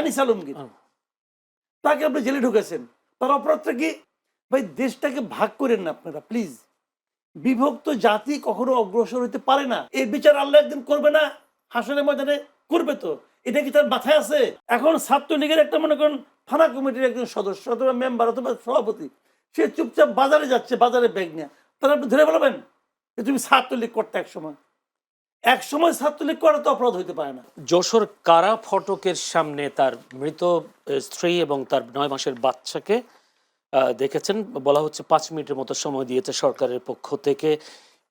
আনিস আলমগীর, তাকে আপনি জেলে ঢুকেছেন। তার অপরাধটা কি? ভাই দেশটাকে ভাগ করেন না আপনারা প্লিজ। বিভক্ত জাতি কখনো অগ্রসর হতে পারে না। এর বিচার আল্লাহ একদিন করবে না, হাসরের ময়দানে করবে। তো এটা কি তার মাথায় আছে? এখন ছাত্রলীগের একটা মনে করেন থানা কমিটির একজন সদস্য অথবা মেম্বার অথবা সভাপতি, সে চুপচাপ বাজারে যাচ্ছে, বাজারে ব্যাগ নিয়ে, তারা আপনি ধরে বলবেন যে তুমি ছাত্রলীগ করতে? এক সময় ছাত্রলীগ করা তো অপরাধ হইতে পারে না। যশোর কারা ফটকের সামনে তার মৃত স্ত্রী এবং তার 9 মাসের বাচ্চাকে দেখেছেন, বলা হচ্ছে 5 মিনিটের মতো সময় দিয়েছে সরকারের পক্ষ থেকে।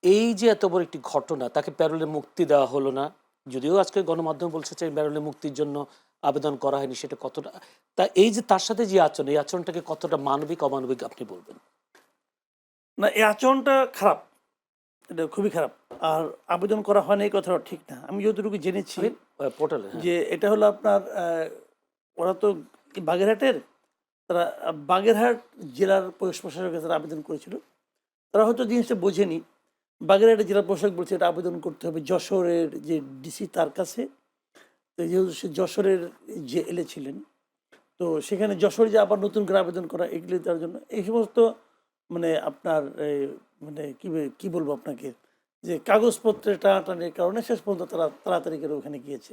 এই যে এত বড় একটি ঘটনা, তাকে প্যারোলে মুক্তি দেওয়া হলো না, যদিও আজকে গণমাধ্যম বলছে যে প্যারোলে মুক্তির জন্য আবেদন করা হয়নি, সেটা কতটা, তা এই যে তার সাথে যে আচরণ, এই আচরণটাকে কতটা মানবিক অমানবিক আপনি বলবেন? না, এই আচরণটা খারাপ, এটা খুবই খারাপ। আর আবেদন করা হয়নি এই কথাটা ঠিক না। আমি যতটুকু জেনেছি পোর্টালে যে এটা হলো আপনার ওরা তো বাগেরহাটের, তারা বাগেরহাট জেলার পুলিশ প্রশাসকের কাছে আবেদন করেছিল। তারা হয়তো জিনিসটা বোঝেনি। বাগেরহাটের জেলা প্রশাসক বলছে এটা আবেদন করতে হবে যশোরের যে ডিসি তার কাছে। তো যেহেতু সে যশোরের জেলে ছিলেন, তো সেখানে যশোরে যে আবার নতুন করে আবেদন করা, এগুলি তার জন্য এই সমস্ত মানে আপনার মানে কি বলবো আপনাকে, যে কাগজপত্রের টানাটানির কারণে শেষ পর্যন্ত তারা তাড়াতাড়ি করে ওখানে গিয়েছে।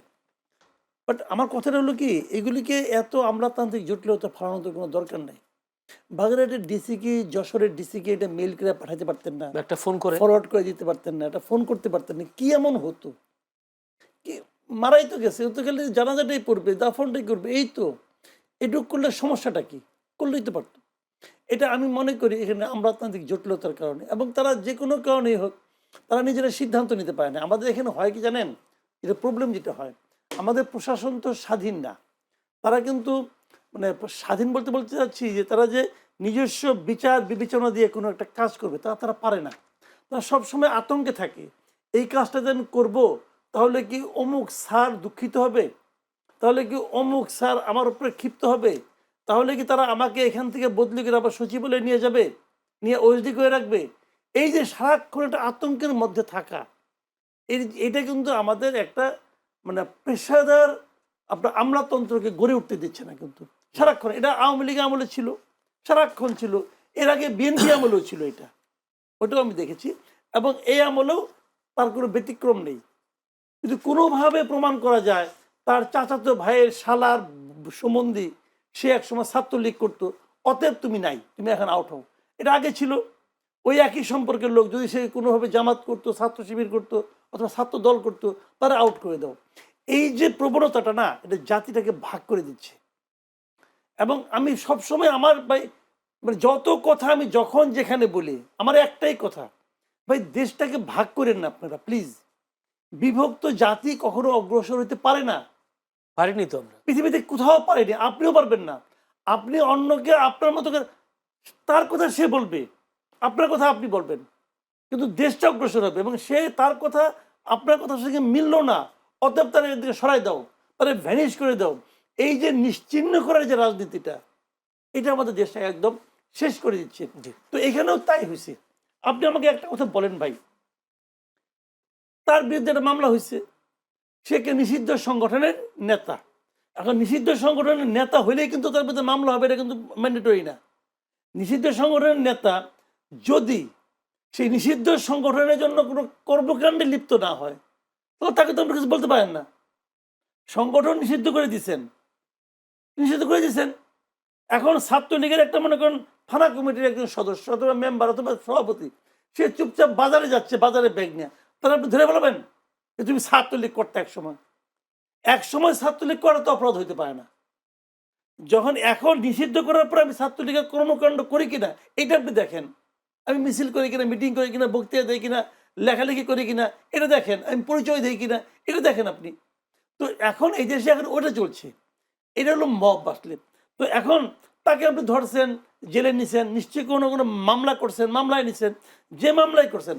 বাট আমার কথাটা হলো কি, এগুলিকে এত আমলাতান্ত্রিক জটিলতা ফালানোর তো কোনো দরকার নাই। বাগেরহাটের ডিসিকে, যশোরের ডিসিকে এটা মেইল করে পাঠাতে পারতেন না? একটা ফোন করে ফরওয়ার্ড করে দিতে পারতেন না? এটা ফোন করতে পারতেন না? কি এমন হতো? কি মারাই তো গেছে, ও তো গেলে জানাজাটাই পড়বে, দাফনটাই করবে, এই তো। এটুক করলে সমস্যাটা কি? করলেই তো পারতো। এটা আমি মনে করি এখানে আমলাতান্ত্রিক জটিলতার কারণে, এবং তারা যে কোনো কারণেই হোক তারা নিজেরা সিদ্ধান্ত নিতে পারে না। আমাদের এখানে হয় কি জানেন, এটা প্রবলেম যেটা হয়, আমাদের প্রশাসন তো স্বাধীন না। তারা কিন্তু মানে স্বাধীন বলতে বলতে চাচ্ছি যে তারা যে নিজস্ব বিচার বিবেচনা দিয়ে কোনো একটা কাজ করবে তারা পারে না। তারা সবসময় আতঙ্কে থাকে, এই কাজটা যে আমি করবো তাহলে কি অমুক স্যার দুঃখিত হবে, তাহলে কি অমুক স্যার আমার উপরে ক্ষিপ্ত হবে, তাহলে কি তারা আমাকে এখান থেকে বদলি করে আবার সচিবালয়ে নিয়ে যাবে, নিয়ে ওএসডি করে রাখবে। এই যে সারাক্ষণ একটা আতঙ্কের মধ্যে থাকা, এটা কিন্তু আমাদের একটা মানে পেশাদার আপনার আমলাতন্ত্রকে গড়ে উঠতে দিচ্ছে না। কিন্তু সারাক্ষণ এটা আওয়ামী লীগ আমলে ছিল, সারাক্ষণ ছিল, এর আগে বিএনপি আমলেও ছিল, এটা ওটাও আমি দেখেছি, এবং এই আমলেও তার কোনো ব্যতিক্রম নেই। যদি কোনোভাবে প্রমাণ করা যায় তার চাচাতো ভাইয়ের শালার সম্বন্ধী সে একসময় ছাত্রলীগ করতো, অতএব তুমি নাই, তুমি এখন আউট হও, এটা আগে ছিল। ওই একই সম্পর্কের লোক যদি সে কোনোভাবে জামাত করতো, ছাত্র শিবির করতো, অথবা ছাত্র দল করতো, তারা আউট করে দাও। এই যে প্রবণতাটা না, এটা জাতিটাকে ভাগ করে দিচ্ছে। এবং আমি সবসময় আমার ভাই মানে যত কথা আমি যখন যেখানে বলি, আমার একটাই কথা, ভাই দেশটাকে ভাগ করেন না আপনারা প্লিজ। বিভক্ত জাতি কখনো অগ্রসর হতে পারে না। পারিনি তো আমরা, পৃথিবীতে কোথাও পারেনি, আপনিও পারবেন না। আপনি অন্যকে আপনার মতো করে তার কথা সে বলবে, আপনার কথা আপনি বলবেন, কিন্তু দেশটা অগ্রসর হবে, এবং সে তার কথা আপনার কথার সঙ্গে মিললো না, অতএব তার এদিকে সরাই দাও, তারা ভ্যানিশ করে দাও। এই যে নিশ্চিহ্ন করার যে রাজনীতিটা, এটা আমাদের দেশটা একদম শেষ করে দিচ্ছে। তো এখানেও তাই হয়েছে। আপনি আমাকে একটা কথা বলেন ভাই, তার বিরুদ্ধে একটা মামলা হয়েছে, সে কে নিষিদ্ধ সংগঠনের নেতা। এখন নিষিদ্ধ সংগঠনের নেতা হইলেই কিন্তু তার বিরুদ্ধে মামলা হবে, এটা কিন্তু ম্যান্ডেটরি না। নিষিদ্ধ সংগঠনের নেতা যদি সেই নিষিদ্ধ সংগঠনের জন্য কোনো কর্মকাণ্ডে লিপ্ত না হয়, তাহলে তাকে তো আপনি কিছু বলতে পারেন না। সংগঠন নিষিদ্ধ করে দিচ্ছেন, এখন ছাত্রলীগের একটা মনে করেন থানা কমিটির একজন সদস্য অথবা মেম্বার অথবা সভাপতি, সে চুপচাপ বাজারে যাচ্ছে, বাজারে ব্যাগ নিয়ে, তারা আপনি ধরে বলবেন যে তুমি ছাত্রলীগ করতে? এক সময় ছাত্রলীগ করা তো অপরাধ হইতে পারে না। যখন এখন নিষিদ্ধ করার পর আমি ছাত্রলীগের কর্মকাণ্ড করি কিনা এটা আপনি দেখেন, আমি মিছিল করি কিনা, মিটিং করি কিনা, বক্তৃতা দেই কিনা, লেখালেখি করি কিনা এটা দেখেন, আমি পরিচয় দিই কিনা এটা দেখেন আপনি। তো এখন এই দেশে এখন ওটা চলছে, এটা হলো মব আসলে। তো এখন তাকে আপনি ধরছেন, জেলে নিছেন, নিশ্চয়ই কোনো কোনো মামলা করছেন, মামলায় নিছেন, যে মামলায় করছেন,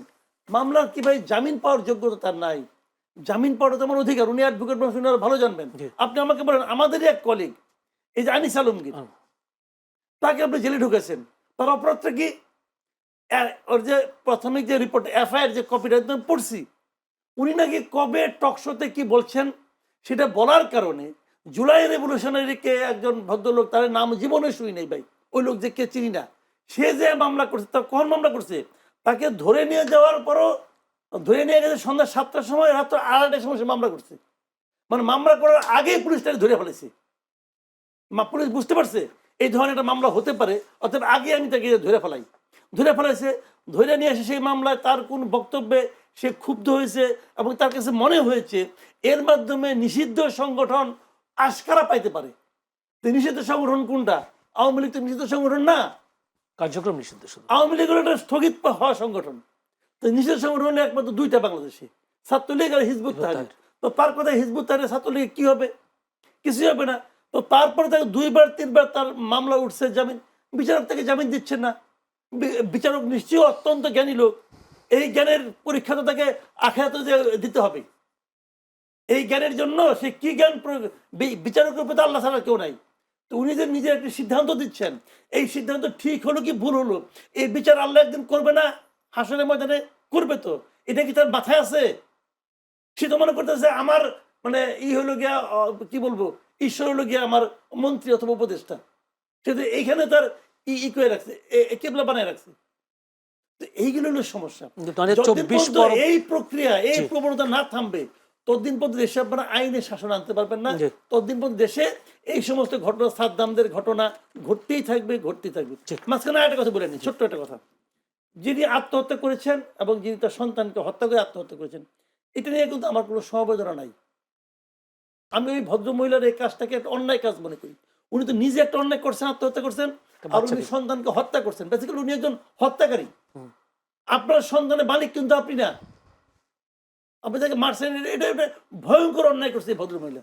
মামলার কি ভাই জামিন পাওয়ার যোগ্যতা তার নাই? জামিন পাওয়ার তোমার অধিকার, উনি অ্যাডভোকেট ভালো জানবেন। আপনি আমাকে বলেন, আমাদেরই এক কলিগ এই যে আনিস আলমগীর, তাকে আপনি জেলে ঢুকেছেন, তার অপরাধটা কি? ওর যে প্রাথমিক যে রিপোর্ট এফআইআর যে কপিটা একদম পড়ছি, উনি নাকি কবে টকশোতে কি বলছেন সেটা বলার কারণে জুলাই রেভলিউশনারিকে একজন ভদ্রলোক, তার নাম জীবনে শুই নেই ভাই, ওই লোক যে কে চিনি না, সে যে মামলা করছে, তার কখন মামলা করছে, তাকে ধরে নিয়ে যাওয়ার পরও, ধরে নিয়ে গেছে সন্ধ্যা 7টার সময়, রাত 2:30টার সময় সে মামলা করছে। মানে মামলা করার আগেই পুলিশ তাকে ধরে ফেলেছে। পুলিশ বুঝতে পারছে এই ধরনের একটা মামলা হতে পারে, অতএব আগে আমি তাকে ধরে ফেলাই। ধরে ফেলাইছে, ধরে নিয়ে এসে সেই মামলায় তার কোন বক্তব্যে সে ক্ষুব্ধ হয়েছে এবং তার কাছে মনে হয়েছে এর মাধ্যমে নিষিদ্ধ সংগঠন আশকারা পাইতে পারে। তো নিষিদ্ধ সংগঠন কোনটা? আওয়ামী লীগ তো নিষিদ্ধ সংগঠন না, কার্যক্রম নিষিদ্ধ শুধু। আওয়ামী লীগ হলো একটা স্থগিত হওয়া সংগঠন। তো নিষিদ্ধ সংগঠন হলো একমাত্র দুইটা বাংলাদেশে, ছাত্রলীগ আর হিজবুত তাহরির। তো তার কথা হিজবুত তাহরির ছাত্রলীগ কি হবে? কিছুই হবে না। তো তারপরে তাকে 2-3বার তার মামলা উঠছে, জামিন, বিচারক তাকে জামিন দিচ্ছেন না। বিচারক নিশ্চয়ই অত্যন্ত জ্ঞানী লোক, এই জ্ঞানের পরীক্ষা তো তাকে আখিরাতে দিতে হবে। এই জ্ঞানের জন্য সে কি জ্ঞান বিচারকের উপরে আল্লাহ ছাড়া কেউ নাই। তো উনি যে নিজের একটি সিদ্ধান্ত দিচ্ছেন, এই সিদ্ধান্ত ঠিক হলো কি ভুল হলো, এই বিচার আল্লাহ একদিন করবে না, হাসরের ময়দানে করবে। তো এটা কি তার মাথায় আছে? সে তো মনে করতেছে আমার মানে হলো গিয়া কি বলবো, ঈশ্বর হলো গিয়া আমার মন্ত্রী অথবা উপদেষ্টা। সে তো এইখানে তার করে রাখছে, কেবলা বানায় রাখছে। তো এইগুলো হলো সমস্যা। এই প্রক্রিয়া, এই প্রবণতা না থামবে, ততদিন পর্যন্ত দেশে আপনারা আইনের শাসন আনতে পারবেন না। ততদিন পর্যন্ত দেশে এই সমস্ত ঘটনা, সাদ্দামদের ঘটনা ঘটতেই থাকবে, ঘটতেই থাকবে। মাঝখানে একটা কথা বলে নি, ছোট্ট একটা কথা। যিনি আত্মহত্যা করেছেন এবং যিনি তার সন্তানকে হত্যা করে আত্মহত্যা করেছেন, এটা নিয়ে কিন্তু আমার কোনো সমবেদনা নাই। আমি ওই ভদ্র মহিলার এই কাজটাকে একটা অন্যায় কাজ মনে করি। উনি তো নিজে একটা অন্যায় করছেন, আত্মহত্যা করছেন, আর উনি সন্তানকে হত্যা করছেন। বেসিক্যালি উনি একজন হত্যাকারী। আপনার সন্তানের মালিক কিন্তু আপনি না, আপনি তাকে মারছেন। এটা ভয়ঙ্কর অন্যায় করছে ভদ্র মহিলা।